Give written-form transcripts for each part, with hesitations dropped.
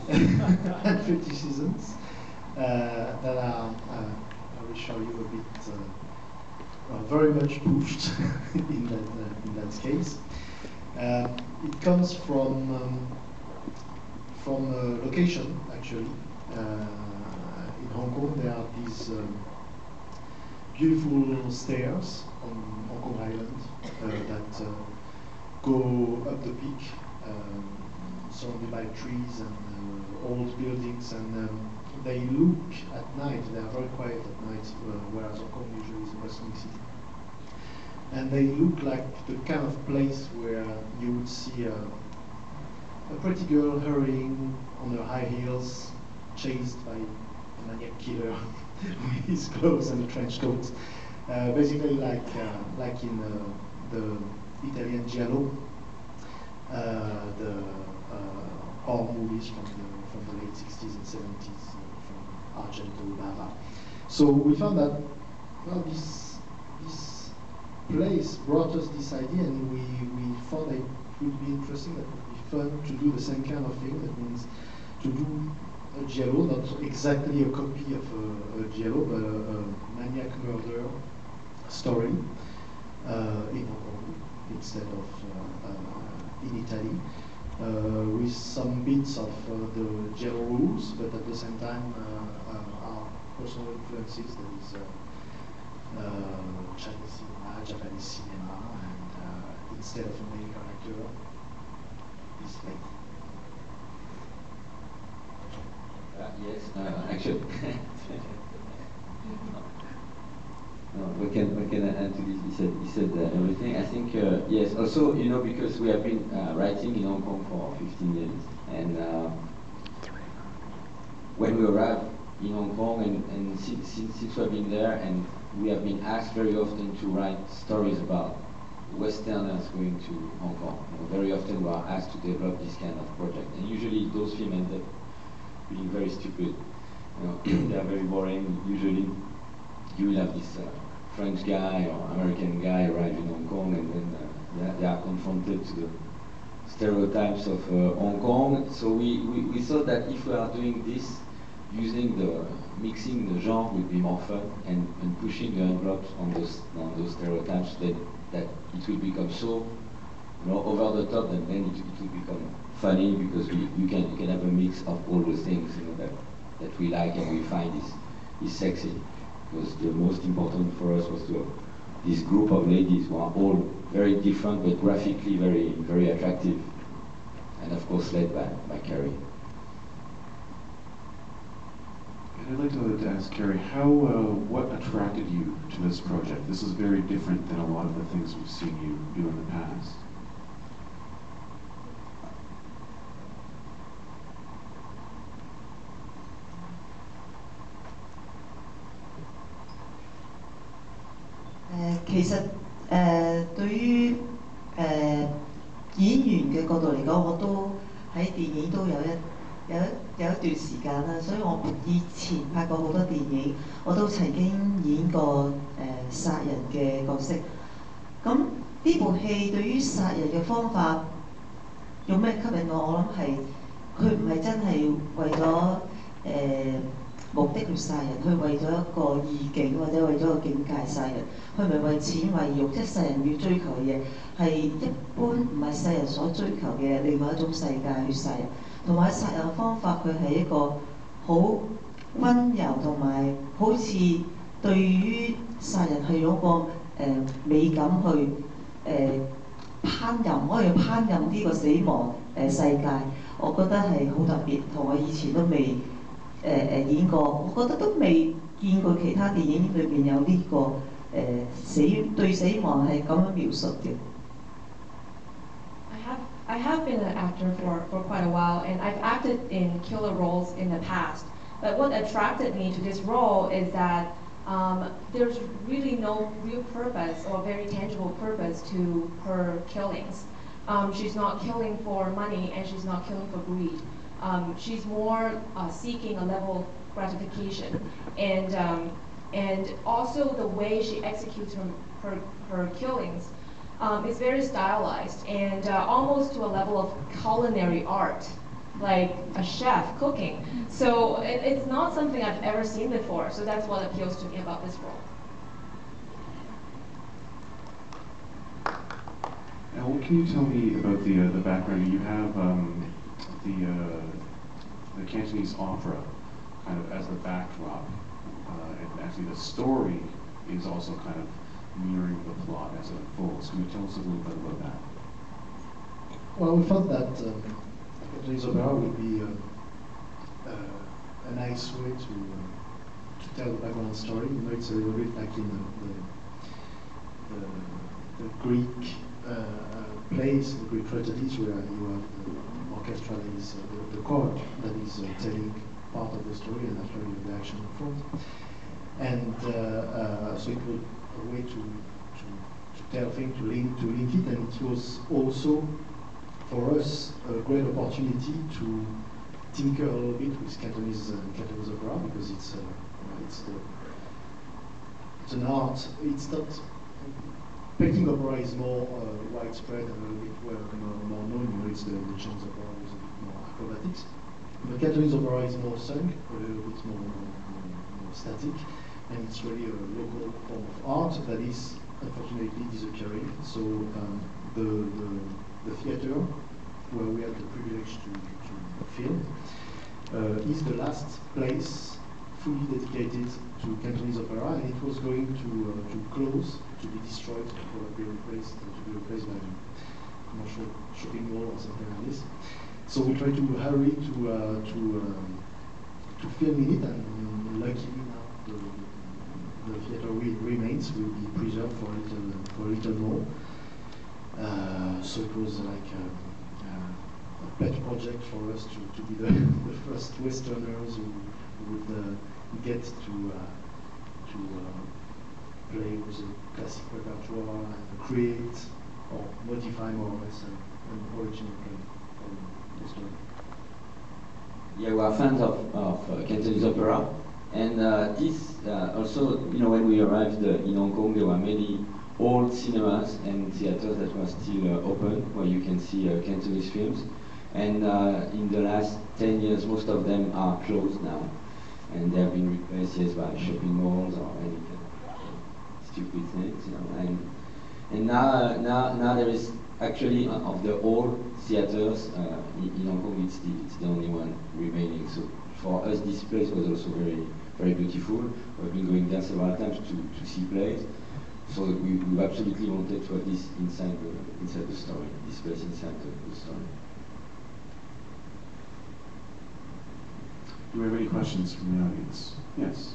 and fetishisms that are, I will show you a bit, very much pushed in that case. It comes from a location, actually. In Hong Kong, there are these beautiful stairs on Hong Kong Island that go up the peak, surrounded by trees and old buildings, and they look at night, they are very quiet at night, whereas Hong Kong usually is a bustling city. And they look like the kind of place where you would see a pretty girl hurrying on her high heels, chased by a maniac killer with his clothes and a trench coat. Basically like in the Italian giallo, the horror movies from the late 60s and 70s, from Argento, Bava. So we found that, well, this place brought us this idea, and we thought that it would be interesting, that it would be fun to do the same kind of thing. That means to do a giallo, not exactly a copy of a giallo, but a maniac murder story in Hong Kong instead of in Italy, with some bits of the giallo rules, but at the same time our personal influences, that is Chinese cinema, Japanese cinema, and instead of a main character, this lady. Yes, actually. No, what can I add to this? He said everything. I think, yes, also, you know, because we have been writing in Hong Kong for 15 years, and when we arrived in Hong Kong, and since we have been there, and we have been asked very often to write stories about Westerners going to Hong Kong. You know, very often we are asked to develop this kind of project, and usually those films end up being very stupid. You know, they are very boring. Usually, you will have this French guy or American guy arrive in Hong Kong, and then they are confronted to the stereotypes of Hong Kong. So we thought that if we are doing this, mixing the genre would be more fun, and pushing the envelopes on those stereotypes, that it will become so, you know, over the top, and then it will become funny, because you can have a mix of all the things, you know, that we like and we find is sexy. Because the most important for us was to have this group of ladies who are all very different, but graphically very, very attractive, and of course led by Carrie. And I'd like to ask Carrie, what attracted you to this project? This is very different than a lot of the things we've seen you do in the past.對於演員嘅角度嚟講，我都喺電影都有一段時間啦，所以我以前拍過好多電影，我都曾經演過殺人嘅角色。咁呢部戲對於殺人嘅方法有咩吸引我？我諗係佢唔係真係為咗目的去殺人，佢為咗一個意境或者為咗個境界殺人，佢唔係為錢為欲，即係世人要追求嘅嘢係一般唔係世人所追求嘅另外一種世界去殺人，同埋殺人嘅方法佢係一個好溫柔同埋好似對於殺人係用一個美感去烹飪，可以烹飪呢個死亡世界，我覺得係好特別，同我以前都未演過，我覺得都未見過其他電影裏邊有呢個對死亡係咁樣描述嘅。I have been an actor for quite a while, and I've acted in killer roles in the past. But what attracted me to this role is that there's really no real purpose or very tangible purpose to her killings. She's not killing for money, and she's not killing for greed. She's more seeking a level of gratification, and also the way she executes her killings is very stylized and almost to a level of culinary art. like a chef cooking. So it's not something I've ever seen before. So that's what appeals to me about this role. Now, what can you tell me about the background? You have the Cantonese opera kind of as the backdrop, and actually the story is also kind of mirroring the plot as it unfolds. Can you tell us a little bit about that? Well, we thought that Cantonese opera would be a nice way to tell the background story. You know, it's a little bit like in the Greek plays, the Greek tragedies, where you have the orchestra that is the chord that is telling part of the story, and after you have the action unfolds. And so it was a way to tell things, to link it, and it was also for us a great opportunity to tinker a little bit with Cantonese opera, because it's an art. It's not. Painting opera is more widespread and a little bit more known. You know, it's the Chinese opera with a bit more acrobatics. But Cantonese opera is more sung, a little bit more static, and it's really a local form of art that is unfortunately disappearing. So the theater where we had the privilege to film is the last place fully dedicated to Cantonese opera, and it was going to close, to be destroyed, or be replaced by a commercial shopping mall or something like this. So we tried to hurry to film in it, and luckily now the theater remains, will be preserved for a little more. So it was like a pet project for us to be the first Westerners who would get to play with a classic repertoire and create or modify more or less an original play from the story. Yeah, we are fans of Cantonese opera, and this also, you know, when we arrived in Hong Kong, there were many old cinemas and theaters that were still open, where you can see Cantonese films. And in the last 10 years, most of them are closed now, and they have been replaced by shopping malls or any kind of stupid things, you know. And now there is actually of the old theaters in Hong Kong, it's the only one remaining. So for us, this place was also very, very beautiful. We've been going there several times to see plays. So we absolutely wanted to have this inside the story, this place inside the story. Do we have any questions from the audience? Yes.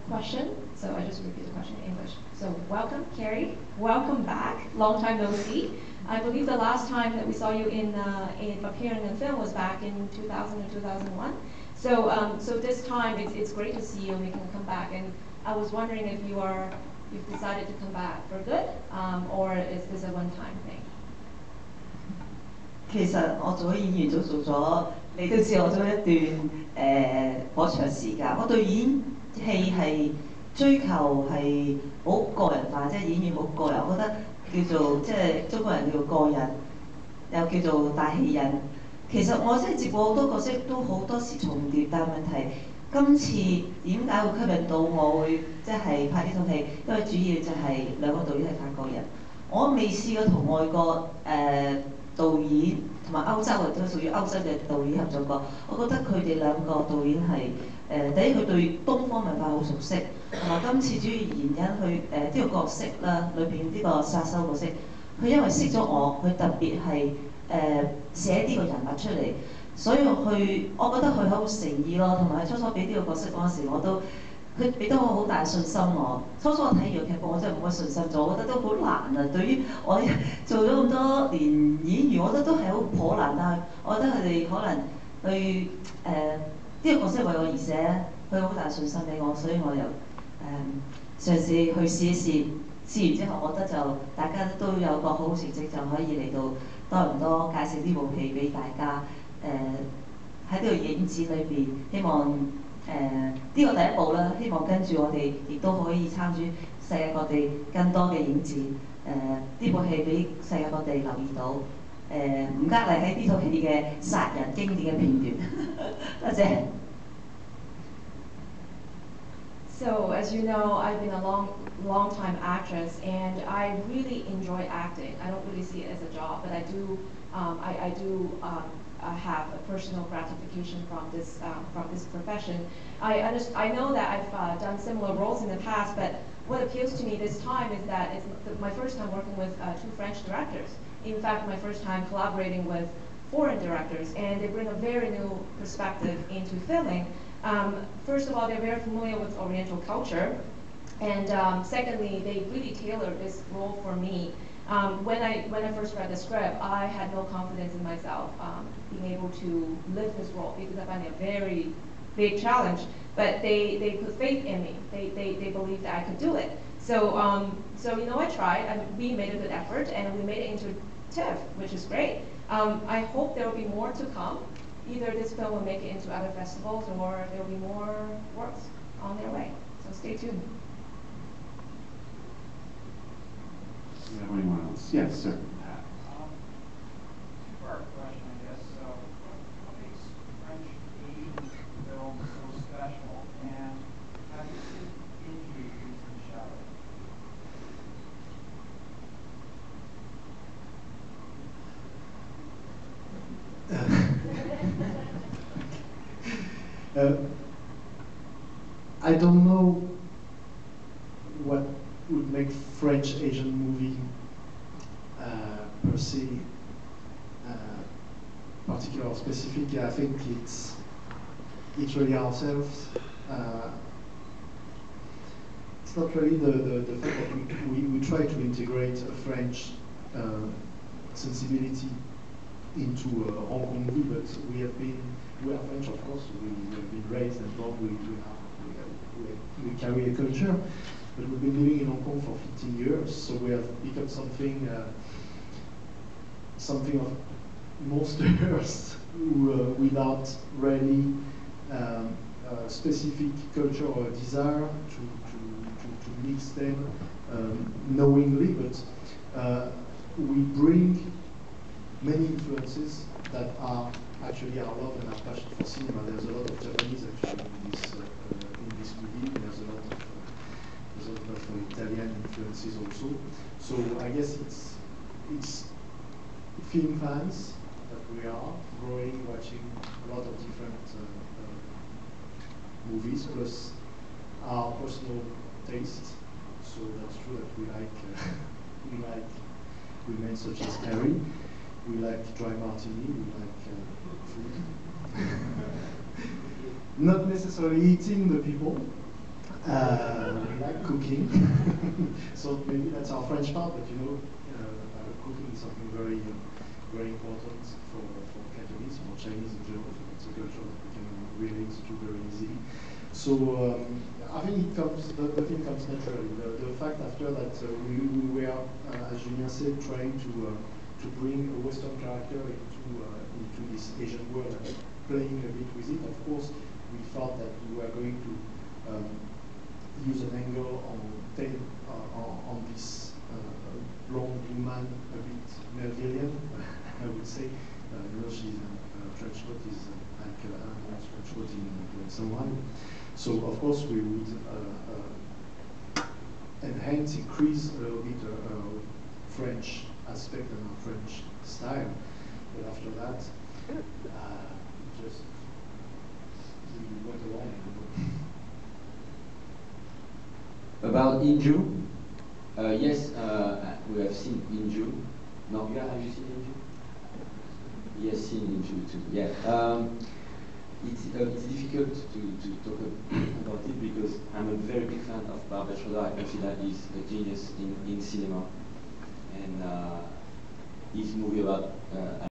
Question, so I just repeat the question in English. So welcome, Carrie. Welcome back. Long time no see. I believe the last time that we saw you in appearing in film was back in 2000 or 2001. So this time it's great to see you and we can come back. And I was wondering if you've decided to come back for good, or is this a one-time thing? 其實我做咗演員做咗，你都知我做一段好長時間。我對演戲係追求係好個人化，即係演員好個人。我覺得叫做即係中國人叫個人，又叫做大戲人。其實我真係接過好多角色，都好多時重疊，但係問題今次點解會吸引到我會即係拍呢套戲？因為主要就係兩個導演係法國人，我未試過同外國導演同埋歐洲或者屬於歐洲嘅導演合作過。我覺得佢哋兩個導演係第一佢對東方文化好熟悉，同埋今次主要原因佢呢個角色啦，裏邊呢個殺手角色，佢因為識咗我，佢特別係寫呢個人物出嚟，所以我覺得佢好誠意咯，同埋初初俾呢個角色嗰陣時，佢俾到我好大信心我。初我睇完劇本，我真係冇乜信心咗，我覺得都好難啊！對於我做咗咁多年演員，我覺得都係好頗難，但係我覺得佢哋可能佢呢個角色為我而寫，佢好大信心俾我，所以我又嘗試去試一試。試完之後，我覺得就大家都有個好成績，就可以嚟到多倫多介紹呢部戲俾大家。喺呢個影展裏邊，希望呢個第一步啦，希望跟住我哋亦都可以參與世界各地更多嘅影展。呢部戲俾世界各地留意到。吳嘉麗喺呢套戲嘅殺人經典嘅片段。多謝。So, as you know, I've been a long time actress, and I really enjoy acting. I don't really see it as a job, but I do have a personal gratification from this profession. I know that I've done similar roles in the past, but what appeals to me this time is that it's my first time working with two French directors. In fact, my first time collaborating with foreign directors, and they bring a very new perspective into filming. First of all, they're very familiar with Oriental culture, and secondly, they really tailored this role for me. When I first read the script, I had no confidence in myself being able to live this role because I found it a very big challenge. But they put faith in me. They believed that I could do it. So you know, I tried, and we made a good effort, and we made it into TIFF, which is great. I hope there will be more to come. Either this film will make it into other festivals, or there will be more works on their way. So stay tuned. Do you have anyone else? Yes, sir. Two-part question, I guess. So, what makes French Asian films so special, and have you seen injury in the shadow? I don't know what would make French Asian movie per se particular or specific. I think it's really ourselves. It's not really the fact that we try to integrate a French sensibility into a Hong Kong movie, but we are French, of course. We have been raised and born. We carry a culture, but we've been living in Hong Kong for 15 years, so we have become something of monsters without really specific culture or desire to mix them knowingly, but we bring many influences that are actually our love and our passion for cinema. There's a lot of Japanese actually in this movie. There's a lot of Italian influences also. So I guess it's film fans that we are growing, watching a lot of different movies, plus our personal taste. So that's true that we like women such as Carrie. We like dry martini, we like food. Not necessarily eating the people. We like cooking. So maybe that's our French part, but you know, cooking is something very, very important for Cantonese, for Chinese in general. It's a culture that we can relate to very easily. So I think the film comes naturally. The fact after that we were, as Julien said, trying to bring a Western character into this Asian world and playing a bit with it. Of course, we thought that we were going to use an angle on this blonde woman, a bit Melvillian, I would say. You know, she's trench coat is like a trench coat in someone. So of course we would increase a little bit French aspect and our French style, but after that, we went along. About Inju, yes, we have seen Inju. No, yeah, have you seen Inju? Yes, seen Inju too. Yeah, it's difficult to talk about it because I'm a very big fan of Barbet Schroeder. I consider he's a genius in cinema. And his movie about